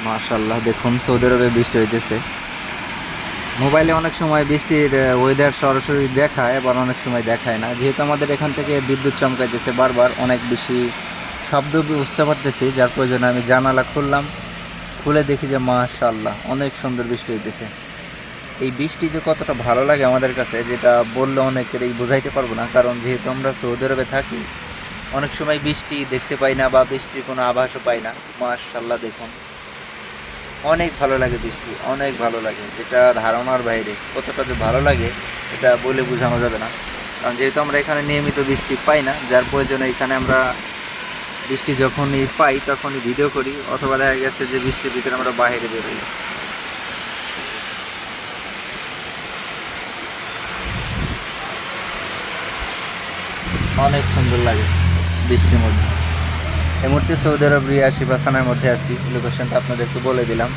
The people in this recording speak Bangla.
মাশাআল্লাহ, দেখুন সৌদি আরবে বৃষ্টি হইতেছে। মোবাইলে অনেক সময় বৃষ্টির ওয়েদার সরাসরি দেখায়, আবার অনেক সময় দেখায় না। যেহেতু আমাদের এখান থেকে বিদ্যুৎ চমকাইতেছে বারবার, অনেক বেশি শব্দ বুঝতে পারতেছি, যার প্রয়োজনে আমি জানালা খুললাম। খুলে দেখি যে মাশাআল্লাহ অনেক সুন্দর বৃষ্টি হইতেছে। এই বৃষ্টি যে কতটা ভালো লাগে আমাদের কাছে, যেটা বললে অনেকেরই বোঝাইতে পারবো না। কারণ যেহেতু আমরা সৌদি আরবে থাকি, অনেক সময় বৃষ্টি দেখতে পাই না বা বৃষ্টির কোনো আভাসও পাই না। মাশাআল্লাহ দেখুন, অনেক ভালো লাগে বৃষ্টি, অনেক ভালো লাগে, যেটা ধারণার বাইরে। কতটা যে ভালো লাগে এটা বলে বোঝানো যাবে না। কারণ যেহেতু আমরা এখানে নিয়মিত বৃষ্টি পাই না, যার প্রয়োজনে এখানে আমরা বৃষ্টি যখনই পাই তখনই ভিডিও করি, অথবা দেখা গেছে যে বৃষ্টির ভিতরে আমরা বাইরে বেরোই। অনেক সুন্দর লাগে বৃষ্টির মধ্যে। এই মুহূর্তে সৌদি আরব রিয়া শিবাসানের মধ্যে আছি। লোকেশনটা আপনাদেরকে বলে দিলাম।